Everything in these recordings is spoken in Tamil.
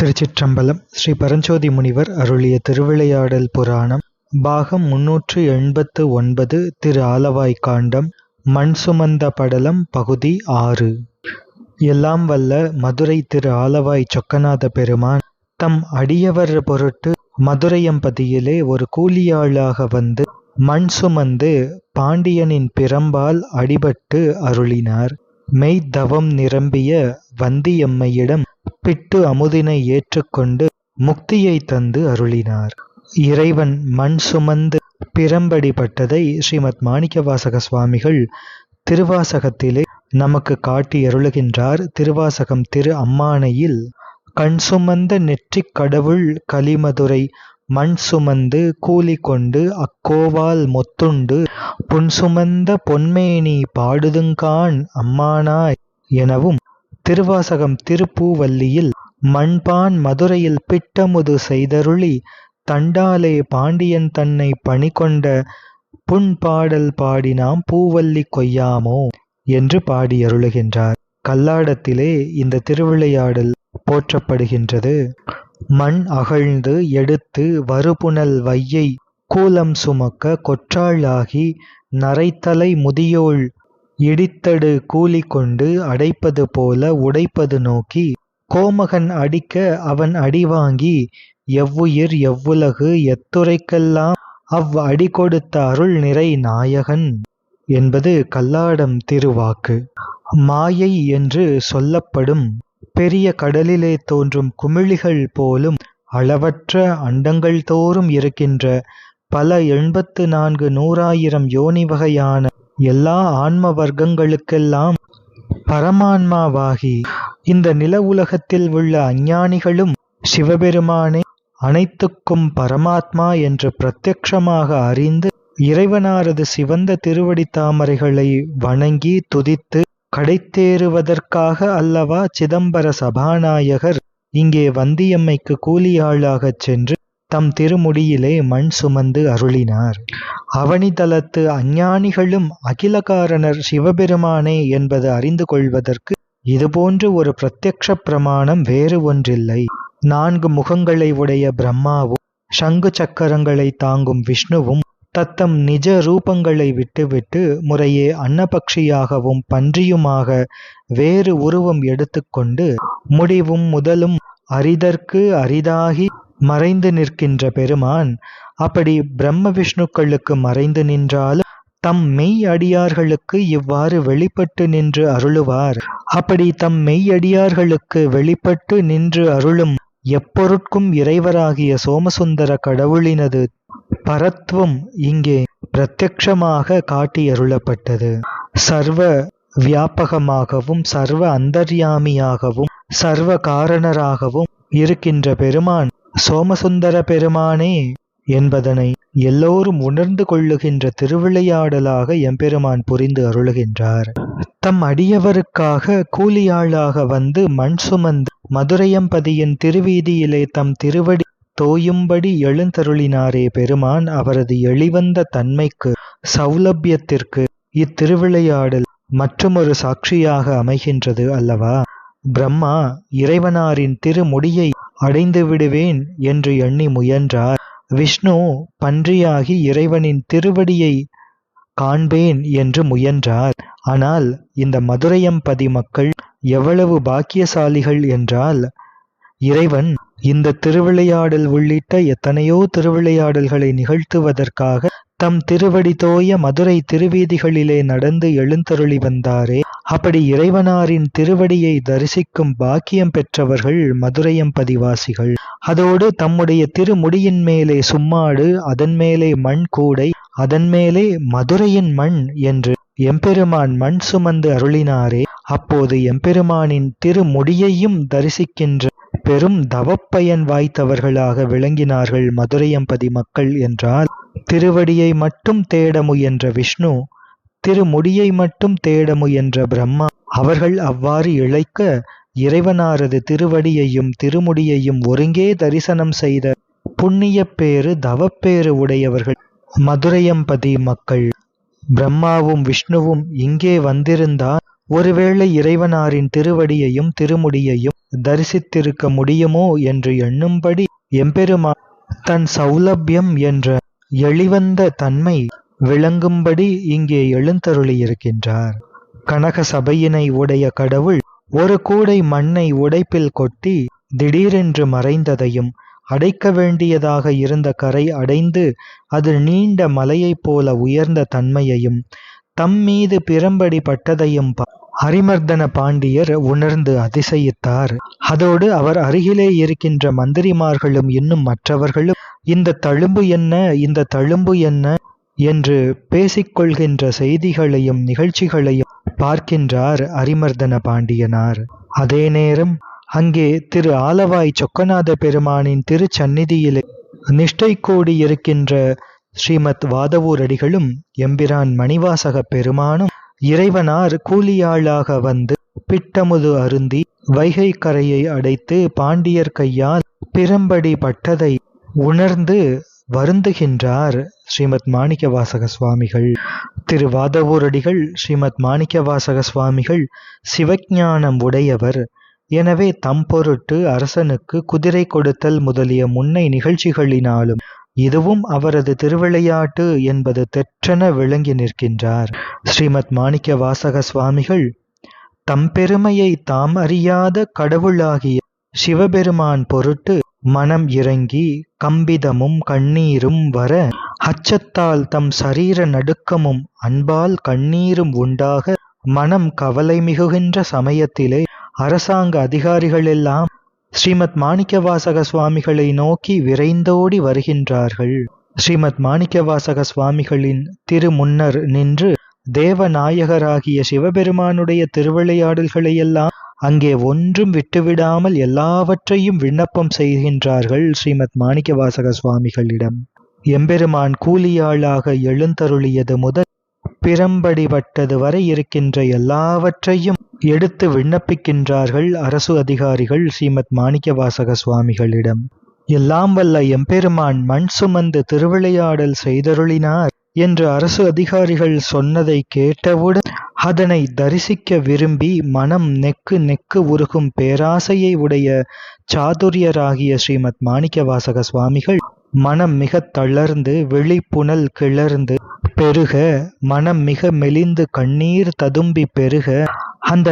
திருச்சிற்றம்பலம். ஸ்ரீ பரஞ்சோதி முனிவர் அருளிய திருவிளையாடல் புராணம் பாகம் 389. திரு ஆலவாய் காண்டம் மண் சுமந்த படலம் பகுதி 6. எல்லாம் வல்ல மதுரை திரு ஆலவாய் சொக்கநாத பெருமான் தம் அடியவர் பொருட்டு மதுரையம்பதியிலே ஒரு கூலியாளாக வந்து மண் சுமந்து பாண்டியனின் பிரம்பால் அடிபட்டு அருளினார். மெய்தவம் நிரம்பிய வந்தியம்மையிடம் பிட்டு அமுதினை ஏற்றுக்கொண்டு முக்தியை தந்து அருளினார். இறைவன் மண் சுமந்து பிரம்படிப்பட்டதை ஸ்ரீமத் மாணிக்கவாசக சுவாமிகள் திருவாசகத்திலே நமக்கு காட்டி அருளுகின்றார். திருவாசகம் திரு அம்மானையில் கண் சுமந்த நெற்றிக் கடவுள் கலிமதுரை மண் சுமந்து கூலி கொண்டு அக்கோவால் மொத்துண்டு புன் சுமந்த பொன்மேனி பாடுதுங்கான் அம்மானாய் எனவும், திருவாசகம் திருப்பூவல்லியில் மண்பான் மதுரையில் பிட்டமுது செய்தருளி தண்டாலே பாண்டியன் தன்னை பணிகொண்ட புண்பாடல் பாடினாம் பூவல்லி கொய்யாமோ என்று பாடி அருளுகின்றார். கல்லாடத்திலே இந்த திருவிளையாடல் போற்றப்படுகின்றது. மண் அகழ்ந்து எடுத்து வருபுனல் வையை கூலம் சுமக்க கொற்றாளாகி நரைத்தலை முதியோள் இடித்தடு கூலி கொண்டு அடைப்பது போல உடைப்பது நோக்கி கோமகன் அடிக்க அவன் அடிவாங்கி எவ்வுயிர் எவ்வுலகு எத்துரைக்கெல்லாம் அவ் அடி கொடுத்த அருள் நிறை நாயகன் என்பது கல்லாடம் திருவாக்கு. மாயை என்று சொல்லப்படும் பெரிய கடலிலே தோன்றும் குமிழிகள் போலும் அளவற்ற அண்டங்கள் தோறும் இருக்கின்ற பல 84 100,000 யோனி வகையான எல்லா ஆன்ம வர்க்கங்களுக்கெல்லாம் பரமான்மாவாகி இந்த நில உலகத்தில் உள்ள அஞ்ஞானிகளும் சிவபெருமானே அனைத்துக்கும் பரமாத்மா என்று பிரத்யக்ஷமாக அறிந்து இறைவனாரது சிவந்த திருவடி தாமரைகளை வணங்கி துதித்து கடைத்தேறுவதற்காக அல்லவா சிதம்பர சபாநாயகர் இங்கே வந்தியம்மைக்கு கூலியாளாகச் சென்று தம் திருமுடியிலே மண் சுமந்து அருளினார். அவனிதலத்து அஞ்ஞானிகளும் அகிலகாரணர் சிவபெருமானே என்பது அறிந்து கொள்வதற்கு இதுபோன்று ஒரு பிரத்யக்ஷ பிரமாணம் வேறு ஒன்றில்லை. 4 முகங்களை உடைய பிரம்மாவும் சங்கு சக்கரங்களை தாங்கும் விஷ்ணுவும் தத்தம் நிஜ ரூபங்களை விட்டுவிட்டு முறையே அன்னபக்ஷியாகவும் பன்றியுமாக வேறு உருவம் எடுத்துக்கொண்டு முடிவும் முதலும் அரிதற்கு அரிதாகி மறைந்து நிற்கின்ற பெருமான் அப்படி பிரம்ம விஷ்ணுக்களுக்கு மறைந்து நின்றாலும் தம் மெய் அடியார்களுக்கு இவ்வாறு வெளிப்பட்டு நின்று அருளுவார். அப்படி தம் மெய் அடியார்களுக்கு வெளிப்பட்டு நின்று அருளும் எப்பொருட்கும் இறைவராகிய சோமசுந்தர கடவுளினது பரத்வம் இங்கே பிரத்யக்ஷமாக காட்டி அருளப்பட்டது. சர்வ வியாபகமாகவும் சர்வ அந்தர்யாமியாகவும் சர்வ காரணராகவும் இருக்கின்ற பெருமான் சோமசுந்தர பெருமானே என்பதனை எல்லோரும் உணர்ந்து கொள்ளுகின்ற திருவிளையாடலாக எம்பெருமான் புரிந்து அருளுகின்றார். தம் அடியவருக்காக கூலியாளாக வந்து மண் சுமந்து மதுரையம்பதியின் திருவீதியிலே தம் திருவடி தோயும்படி எழுந்தருளினாரே பெருமான், அவரது எளிவந்த தன்மைக்கு சௌலபியத்திற்கு இத்திருவிளையாடல் மற்றுமொரு சாட்சியாக அமைகின்றது அல்லவா. பிரம்மா இறைவனாரின் திருமுடியை அடைந்து விடுவேன் என்று எண்ணி முயன்றார். விஷ்ணு பன்றியாகி இறைவனின் திருவடியை காண்பேன் என்று முயன்றார். ஆனால் இந்த மதுரையம்பதி மக்கள் எவ்வளவு பாக்கியசாலிகள் என்றால், இறைவன் இந்த திருவிளையாடல் உள்ளிட்ட எத்தனையோ திருவிளையாடல்களை நிகழ்த்துவதற்காக தம் திருவடி தோய மதுரை திருவீதிகளிலே நடந்து எழுந்தருளி வந்தாரே, அப்படி இறைவனாரின் திருவடியை தரிசிக்கும் பாக்கியம் பெற்றவர்கள் மதுரையம்பதிவாசிகள். அதோடு தம்முடைய திருமுடியின் மேலே சும்மாடு, அதன் மேலே மண் கூடை, அதன் மேலே மதுரையின் மண் என்று எம்பெருமான் மண் சுமந்து அருளினாரே, அப்போது எம்பெருமானின் திருமுடியையும் தரிசிக்கின்ற பெரும் தவப்பயன் வாய்த்தவர்களாக விளங்கினார்கள் மதுரையம்பதி மக்கள் என்றால், திருவடியை மட்டும் தேட முயன்ற விஷ்ணு, திருமுடியை மட்டும் தேட முயன்ற பிரம்மா, அவர்கள் அவ்வாறு இழைக்க இறைவனாரது திருவடியையும் திருமுடியையும் ஒருங்கே தரிசனம் செய்த புண்ணிய பேறு தவப்பேறு உடையவர்கள் மதுரையம்பதி மக்கள். பிரம்மாவும் விஷ்ணுவும் இங்கே வந்திருந்தால் ஒருவேளை இறைவனாரின் திருவடியையும் திருமுடியையும் தரிசித்திருக்க முடியுமோ என்று எண்ணும்படி எம்பெருமான் தன் சௌலபியம் என்ற எளிவந்த தன்மை விளங்கும்படி இங்கே எழுந்தருளியிருக்கின்றார். கனக சபையினை உடைய கடவுள் ஒரு கூடை மண்ணை உடைப்பில் கொட்டி திடீரென்று மறைந்ததையும், அடைக்க வேண்டியதாக இருந்த கரை அடைந்து அது நீண்ட மலையைப் போல உயர்ந்த தன்மையையும், தம் மீது பிரம்படி பட்டதையும் அரிமர்தன பாண்டியர் உணர்ந்து அதிசயித்தார். அதோடு அவர் அருகிலே இருக்கின்ற மந்திரிமார்களும் இன்னும் மற்றவர்களும் இந்த தழும்பு என்ன, இந்த தழும்பு என்ன என்று பேசிக்கொள்கின்ற செய்திகளையும் நிகழ்ச்சிகளையும் பார்க்கின்றார் அரிமர்தன பாண்டியனார். அதே நேரம் அங்கே திரு ஆலவாய் சொக்கநாத பெருமானின் திருச்சந்நிதியிலே நிஷ்டை கூடி இருக்கின்ற ஸ்ரீமத் வாதவூர் அடிகளும் எம்பிரான் மணிவாசக பெருமானும் இறைவனார் கூலியாளாக வந்து பிட்டமுது அருந்தி வைகை கரையை அடைத்து பாண்டியர் கையால் பிரம்படி பட்டதை உணர்ந்து வருந்துகின்றார் ஸ்ரீமத் மாணிக்கவாசக சுவாமிகள். திரு வாதவூரடிகள் ஸ்ரீமத் மாணிக்கவாசக சுவாமிகள் சிவஞானம் உடையவர். எனவே தம் பொருட்டு அரசனுக்கு குதிரை கொடுத்தல் முதலிய முன்னை நிகழ்ச்சிகளினாலும் இதுவும் அவரது திருவிளையாட்டு என்பது தெற்றென விளங்கி நிற்கின்றார். ஸ்ரீமத் மாணிக்கவாசக சுவாமிகள் தம் பெருமையை தாம் அறியாத கடவுளாகிய சிவபெருமான் பொருட்டு மனம் இறங்கி கம்பிதமும் கண்ணீரும் வர, அச்சத்தால் தம் சரீர நடுக்கமும் அன்பால் கண்ணீரும் உண்டாக மனம் கவலை மிகுகின்ற சமயத்திலே அரசாங்க அதிகாரிகளெல்லாம் ஸ்ரீமத் மாணிக்கவாசக சுவாமிகளை நோக்கி விரைந்தோடி வருகின்றார்கள். ஸ்ரீமத் மாணிக்கவாசக சுவாமிகளின் திருமுன்னர் நின்று தேவநாயகராகிய சிவபெருமானுடைய திருவிளையாடல்களையெல்லாம் அங்கே ஒன்றும் விட்டுவிடாமல் எல்லாவற்றையும் விண்ணப்பம் செய்கின்றார்கள் ஸ்ரீமத் மாணிக்கவாசக சுவாமிகளிடம். எம்பெருமான் கூலியாளாக எழுந்தருளியது முதல் பிரம்படிபட்டது வரை இருக்கின்ற எல்லாவற்றையும் எடுத்து விண்ணப்பிக்கின்றார்கள் அரசு அதிகாரிகள் ஸ்ரீமத் மாணிக்கவாசக சுவாமிகளிடம். எல்லாம் வல்ல எம்பெருமான் மண் சுமந்து திருவிளையாடல் செய்தருளினார் என்று அரசு அதிகாரிகள் சொன்னதை கேட்டவுடன் அதனை தரிசிக்க விரும்பி மனம் நெக்கு நெக்கு உருகும் பேராசையை உடைய சாதுரியராகிய ஸ்ரீமத் மாணிக்கவாசக சுவாமிகள் மனம் மிக தளர்ந்து விழிப்புணல் கிளர்ந்து பெருக, மனம் மிக மெலிந்து கண்ணீர் ததும்பி பெருக அந்த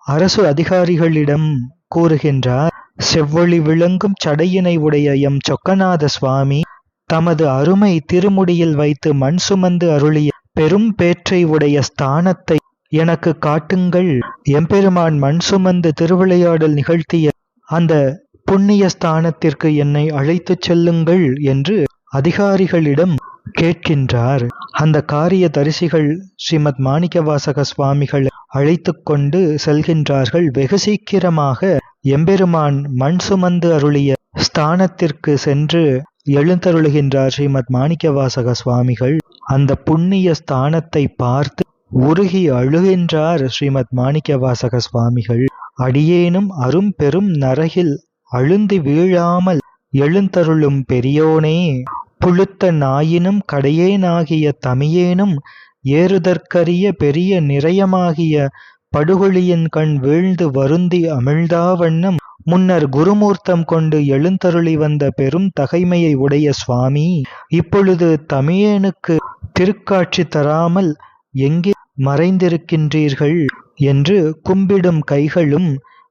அரசு அதிகாரிகளிடம் கூறுகின்றார். செவ்வொளி விளங்கும் சடையினை உடைய எம் சொக்கநாத சுவாமி தமது அருமை திருமுடியில் வைத்து மண் சுமந்து அருளிய பெரும் பேற்றை உடைய ஸ்தானத்தை எனக்கு காட்டுங்கள். எம்பெருமான் மண் சுமந்து திருவிளையாடல் நிகழ்த்திய அந்த புண்ணிய ஸ்தானத்திற்கு என்னை அழைத்துச் செல்லுங்கள் என்று அதிகாரிகளிடம் கேட்கின்றார். அந்த காரிய தரிசிகள் ஸ்ரீமத் மாணிக்கவாசக சுவாமிகள் அழைத்து கொண்டு செல்கின்றார்கள். வெகு சீக்கிரமாக எம்பெருமான் மண் சுமந்து அருளிய ஸ்தானத்திற்கு சென்று எழுந்தருளுகின்றார் ஸ்ரீமத் மாணிக்கவாசக சுவாமிகள். அந்த புண்ணிய ஸ்தானத்தை பார்த்து உருகி அழுகின்றார் ஸ்ரீமத் மாணிக்கவாசக சுவாமிகள். அடியேனும் அரும் பெரும் நரகில் அழுந்தி வீழாமல் எழுந்தருளும் பெரியோனே, புழுத்த நாயினும் கடையேனாகிய தமியேனும் ஏறுதற்கரிய பெரிய நிறையமாகிய படுகொழியின் கண் வீழ்ந்து வருந்தி அமிழ்தாவண்ணம் முன்னர் குருமூர்த்தம் கொண்டு எழுந்தருளி வந்த பெரும் தகைமையை உடைய சுவாமி, இப்பொழுது தமியேனுக்கு திருக்காட்சி தராமல் எங்கே மறைந்திருக்கின்றீர்கள் என்று கும்பிடும் கைகளும்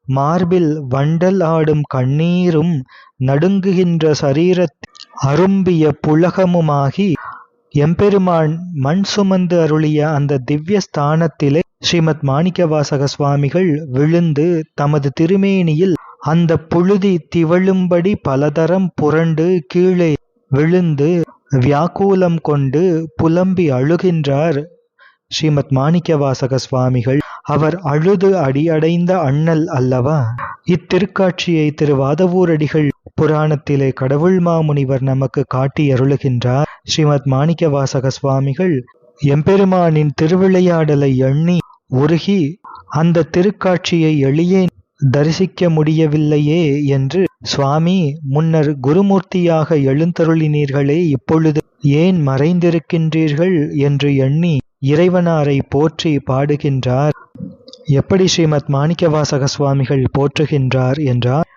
மார்பில் வண்டல் ஆடும் கண்ணீரும் நடுங்குகின்ற சரீரத்தில் அரும்பிய புலகமுமாகி எம்பெருமான் மண் சுமந்து அருளிய அந்த திவ்ய ஸ்தானத்திலே ஸ்ரீமத் மாணிக்கவாசக சுவாமிகள் விழுந்து தமது திருமேனியில் அந்த புழுதி திவழும்படி பலதரம் புரண்டு கீழே விழுந்து வியாக்குலம் கொண்டு புலம்பி அழுகின்றார் ஸ்ரீமத் மாணிக்கவாசக சுவாமிகள். அவர் அழுது அடியடைந்த அண்ணல் அல்லவா? இத்திருக்காட்சியை திரு வாதவூரடிகள் புராணத்திலே கடவுள் மாமுனிவர் நமக்கு காட்டி அருளுகின்றார். ஸ்ரீமத் மாணிக்கவாசக சுவாமிகள் எம்பெருமானின் திருவிளையாடலை எண்ணி உருகி அந்த திருக்காட்சியை எளியே தரிசிக்க முடியவில்லையே என்று, சுவாமி முன்னர் குருமூர்த்தியாக எழுந்தருளினீர்களே, இப்பொழுது ஏன் மறைந்திருக்கின்றீர்கள் என்று எண்ணி இறைவனாரை போற்றி பாடுகின்றார். எப்படி ஸ்ரீமத் மாணிக்கவாசக சுவாமிகள் போற்றுகின்றார் என்றால்,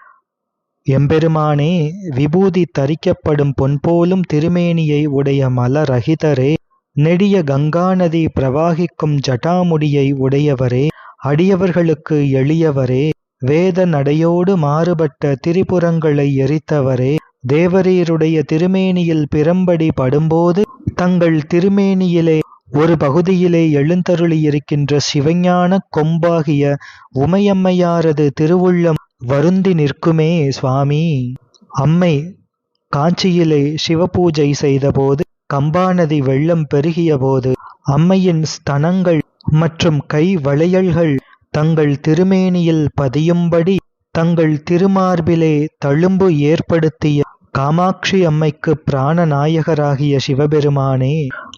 எம்பெருமானே, விபூதி தரிக்கப்படும் பொன்போலும் திருமேனியை உடைய மலரகிதரே, நெடிய கங்காநதி பிரவாகிக்கும் ஜட்டாமுடியை உடையவரே, அடியவர்களுக்கு எளியவரே, வேத நடையோடு மாறுபட்ட திரிபுரங்களை எரித்தவரே, தேவரீருடைய திருமேனியில் பிரம்படி படும்போது தங்கள் திருமேனியிலே ஒரு பகுதியிலே எழுந்தருளியிருக்கின்ற சிவஞான கொம்பாகிய உமையம்மையாரது திருவுள்ளம் வருந்தி நிற்குமே சுவாமி. அம்மை காஞ்சியிலே சிவபூஜை செய்தபோது கம்பாநதி வெள்ளம் பெருகிய போது அம்மையின் ஸ்தனங்கள் மற்றும் கை வளையல்கள் தங்கள் திருமேனியில் பதியும்படி தங்கள் திருமார்பிலே தழும்பு ஏற்படுத்திய காமாட்சி அம்மைக்கு பிராணநாயகராகிய சிவபெருமானே,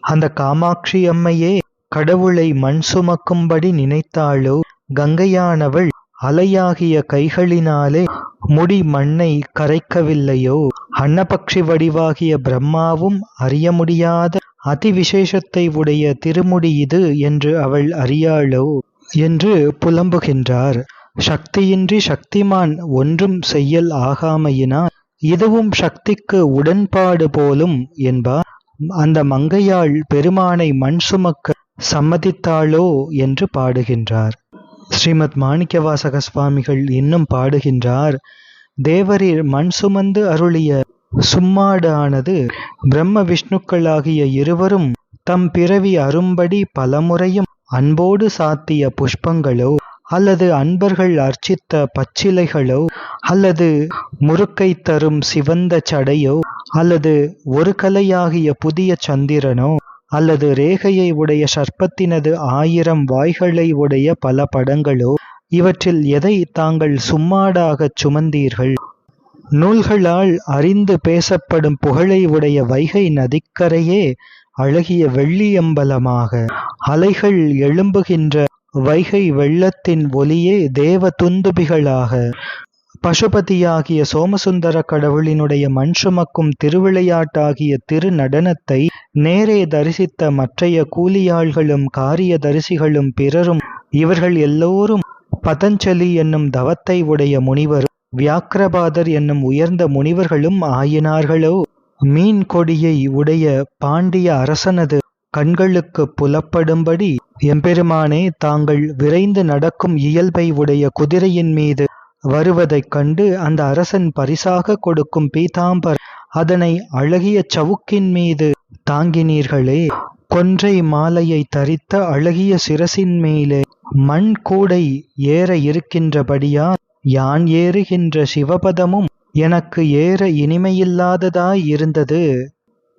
அந்த காமாட்சி அம்மையே கடவுளை மண் சுமக்கும்படி நினைத்தாளோ, கங்கையானவள் அலையாகிய கைகளினாலே முடி மண்ணை கரைக்கவில்லையோ, அன்னபக்ஷி வடிவாகிய பிரம்மாவும் அறிய முடியாத அதிவிசேஷத்தை உடைய திருமுடி இது என்று அவள் அறியாளோ என்று புலம்புகின்றார். சக்தியின்றி சக்திமான் ஒன்றும் செய்யல் ஆகாமையினால் இதுவும் சக்திக்கு உடன்பாடு போலும் என்பார். அந்த மங்கையாள் பெருமானை மண் சுமக்க சம்மதித்தாளோ என்று பாடுகின்றார். ஸ்ரீமத் மாணிக்கவாசக சுவாமிகள் இன்னும் பாடுகின்றார், தேவரீர் மண் சுமந்து அருளிய சும்மாடானது பிரம்ம விஷ்ணுக்களாகிய இருவரும் தம் பிறவி அரும்படி பலமுறையும் அன்போடு சாத்திய புஷ்பங்களோ, அல்லது அன்பர்கள் அர்ச்சித்த பச்சிலைகளோ, அல்லது முறுக்கை தரும் சிவந்த சடையோ, அல்லது ஒரு கலையாகிய புதிய சந்திரனோ, அல்லது ரேகையை உடைய சர்ப்பத்தினது 1000 வாய்களை உடைய பல படங்களோ, இவற்றில் எதை தாங்கள் சும்மாடாகச் சுமந்தீர்கள்? நூல்களால் அறிந்து பேசப்படும் புகழை உடைய வைகை நதிக்கரையே அழகிய வெள்ளியம்பலமாக, அலைகள் எழும்புகின்ற வைகை வெள்ளத்தின் ஒலியே தேவ துந்துபிகளாக, பசுபதியாகிய சோமசுந்தர கடவுளினுடைய மண் சுமக்கும் திருவிளையாட்டாகிய திருநடனத்தை நேரே தரிசித்த மற்றைய கூலியாள்களும் காரிய தரிசிகளும் பிறரும் இவர்கள் எல்லோரும் பதஞ்சலி என்னும் தவத்தை உடைய முனிவரும் வியாக்கிரபாதர் என்னும் உயர்ந்த முனிவர்களும் ஆயினார்களோ, மீன் கொடியை உடைய பாண்டிய அரசனது கண்களுக்கு புலப்படும்படி எம்பெருமானே தாங்கள் விரைந்து நடக்கும் இயல்பை உடைய குதிரையின் மீது வருவதைக் கண்டு அந்த அரசன் பரிசாக கொடுக்கும் பீதாம்பர் அதனை அழகிய சவுக்கின் மீது தாங்கினீர்களே, கொன்றை மாலையை தரித்த அழகிய சிரசின் மேலே மண் கூடை ஏற இருக்கின்றபடியால் யான் ஏறுகின்ற சிவபதமும் எனக்கு ஏற இனிமையில்லாததாய் இருந்தது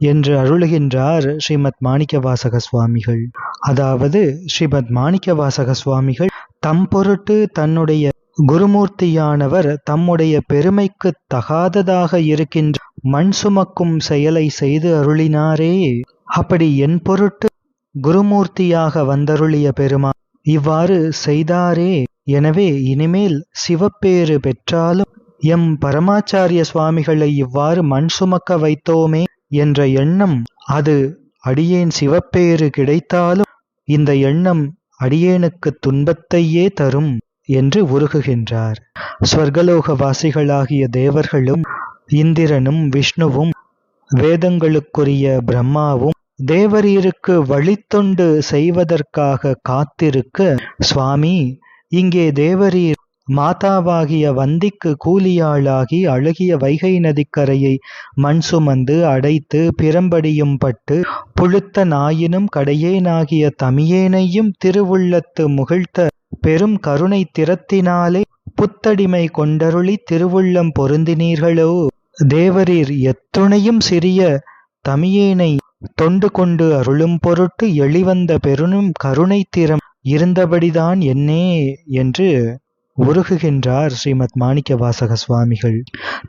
என்று அருளுகின்றார் ஸ்ரீமத் மாணிக்கவாசக சுவாமிகள். அதாவது ஸ்ரீமத் மாணிக்கவாசக சுவாமிகள் தம் பொருட்டு தன்னுடைய குருமூர்த்தியானவர் தம்முடைய பெருமைக்கு தகாததாக இருக்கின்ற மண் சுமக்கும் செயலை செய்து அருளினாரே, அப்படி என் பொருட்டு குருமூர்த்தியாக வந்தருளிய பெருமான் இவ்வாறு செய்தாரே, எனவே இனிமேல் சிவப்பேறு பெற்றாலும் எம் பரமாச்சாரிய சுவாமிகளை இவ்வாறு மண் சுமக்க வைத்தோமே என்ற எண்ணம், அது அடியேன் சிவப்பேறு கிடைத்தாலும் இந்த எண்ணம் அடியேனுக்கு துன்பத்தையே தரும் என்று உருகுகின்றார். ஸ்வர்கலோகவாசிகளாகிய தேவர்களும் இந்திரனும் விஷ்ணுவும் வேதங்களுக்குரிய பிரம்மாவும் தேவரீருக்கு வழித்தொண்டு செய்வதற்காக காத்திருக்க, சுவாமி இங்கே தேவரீர் மாதாவாகிய வந்திக்கு கூலியாளாகி அழகிய வைகை நதிக்கரையை மண் சுமந்து அடைத்து பிரம்படியும் பட்டு புழுத்த நாயினும் கடையேனாகிய தமியேனையும் திருவுள்ளத்து முகிழ்த்த பெரும் கருணை திறத்தினாலே புத்தடிமை கொண்டருளி திருவுள்ளம் பொருந்தினீர்களோ, தேவரீர் எத்துணையும் சிறிய தமியேனை தொண்டு கொண்டு அருளும் பொருட்டு எளிவந்த பெருனும் கருணை திறம் இருந்தபடிதான் என்னே என்று உருகுகின்றார் ஸ்ரீமத் மாணிக்கவாசக சுவாமிகள்.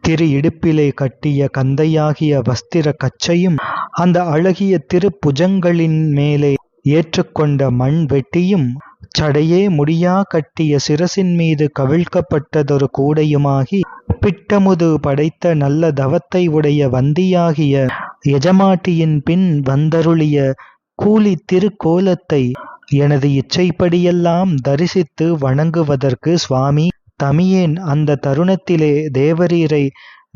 திரு இடுப்பிலே கட்டிய கந்தையாகிய வஸ்திர கச்சையும் அந்த அழகிய திருப்புஜங்களின் மேலே ஏற்றுக்கொண்ட மண் வெட்டியும் சடையே முடியா கட்டிய சிரசின் மீது கவிழ்க்கப்பட்டதொரு கூடையுமாகி பிட்டமுது படைத்த நல்ல தவத்தை உடைய வந்தியாகிய எஜமாட்டியின் பின் வந்தருளிய கூலி திருக்கோலத்தை எனது இச்சைப்படியெல்லாம் தரிசித்து வணங்குவதற்கு சுவாமி தமியேன் அந்த தருணத்திலே தேவரீரை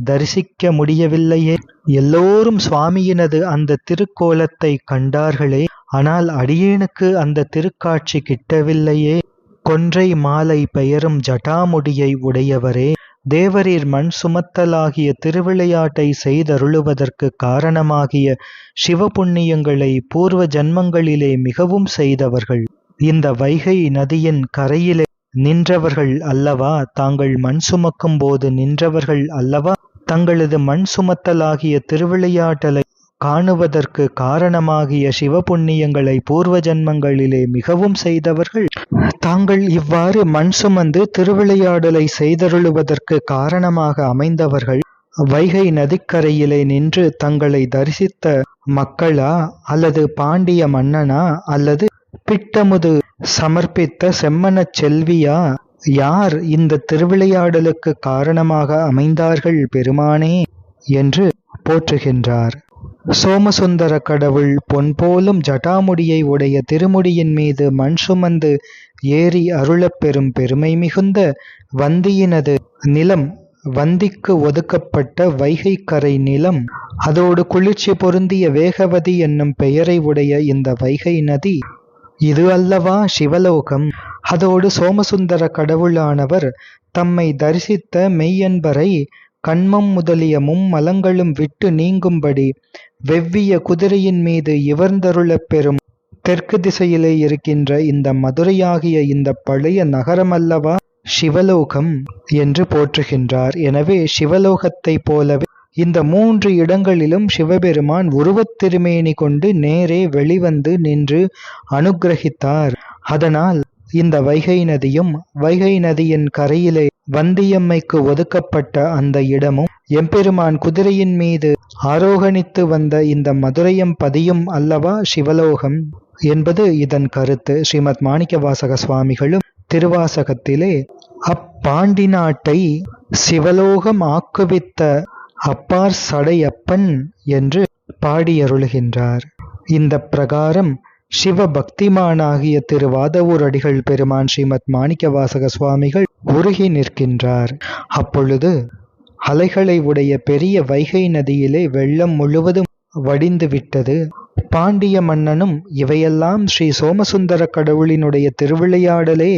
தரிசிக்க முடியவில்லையே. எல்லோரும் சுவாமியினது அந்த திருக்கோலத்தை கண்டார்களே, ஆனால் அடியேனுக்கு அந்த திருக்காட்சி கிட்டவில்லையே. கொன்றை மாலை பெயரும் ஜட்டாமுடியை உடையவரே, தேவரீர் மண் சுமத்தலாகிய திருவிளையாட்டை செய்தருளுவதற்கு காரணமாகிய சிவபுண்ணியங்களை பூர்வ ஜன்மங்களிலே மிகவும் செய்தவர்கள். இந்த வைகை நதியின் கரையிலே நின்றவர்கள் அல்லவா? தாங்கள் மண் சுமக்கும் போது நின்றவர்கள் அல்லவா? தங்களது மண் சுமத்தலாகிய திருவிளையாட்டலை காணுவதற்கு காரணமாகிய சிவபுண்ணியங்களை பூர்வ ஜன்மங்களிலே மிகவும் செய்தவர்கள். தாங்கள் இவ்வாறு மண் சுமந்து திருவிளையாடலை செய்தருளுவதற்கு காரணமாக அமைந்தவர்கள் வைகை நதிக்கரையிலே நின்று தங்களை தரிசித்த மக்களா, அல்லது பாண்டிய மன்னனா, அல்லது பிட்டமுது சமர்ப்பித்த செம்மனச் செல்வியா? யார் இந்த திருவிளையாடலுக்கு காரணமாக அமைந்தார்கள் பெருமானே என்று போற்றுகின்றார். சோமசுந்தர கடவுள் பொன் போலும் ஜட்டாமுடியை உடைய திருமுடியின் மீது மண் சுமந்து ஏறி அருளப்பெறும் பெருமை மிகுந்த வந்தியினது நிலம், வந்திக்கு ஒதுக்கப்பட்ட வைகைக்கரை நிலம், அதோடு குளிர்ச்சி பொருந்திய வேகவதி என்னும் பெயரை உடைய இந்த வைகை நதி, இது அல்லவா சிவலோகம்? அதோடு சோமசுந்தர கடவுளானவர் தம்மை தரிசித்த மெய்யன்பரை கண்மம் முதலிய மும்மலங்களும் விட்டு நீங்கும்படி வெவ்விய குதிரையின் மீது இவர்ந்தருளப் பெறும் தெற்கு திசையிலே இருக்கின்ற இந்த மதுரையாகிய இந்த பழைய நகரமல்லவா சிவலோகம் என்று போற்றுகின்றார். எனவே சிவலோகத்தைப் போலவே இந்த 3 இடங்களிலும் சிவபெருமான் உருவத் திருமேனி கொண்டு நேரே வெளிவந்து நின்று அனுக்கிரகித்தார். அதனால் இந்த வைகை நதியும் வைகை நதியின் கரையிலே வந்தியம்மைக்கு ஒதுக்கப்பட்ட அந்த இடமும் எம்பெருமான் குதிரையின் மீது ஆரோகணித்து வந்த இந்த மதுரையம் பதியும் அல்லவா சிவலோகம் என்பது இதன் கருத்து. ஸ்ரீமத் மாணிக்கவாசக சுவாமிகளும் திருவாசகத்திலே அப்பாண்டி நாட்டை சிவலோகம் ஆக்குவித்த அப்பார் சடையப்பன் என்று பாடியருளுகின்றார். இந்த பிரகாரம் சிவபக்திமானாகிய திருவாதவூர் அடிகள் பெருமான் ஸ்ரீமத் மாணிக்கவாசக சுவாமிகள் உருகி நிற்கின்றார். அப்பொழுது அலைகளை உடைய பெரிய வைகை நதியிலே வெள்ளம் முழுவதும் வடிந்து விட்டது. பாண்டிய மன்னனும் இவையெல்லாம் ஸ்ரீ சோமசுந்தர கடவுளினுடைய திருவிளையாடலே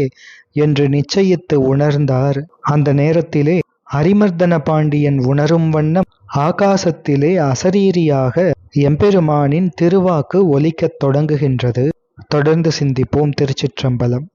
என்று நிச்சயித்து உணர்ந்தார். அந்த நேரத்திலே அரிமர்தன பாண்டியன் உணரும் வண்ணம் ஆகாசத்திலே அசரீரியாக எம்பெருமானின் திருவாக்கு ஒலிக்கத் தொடங்குகின்றது. தொடர்ந்து சிந்திப்போம். திருச்சிற்றம்பலம்.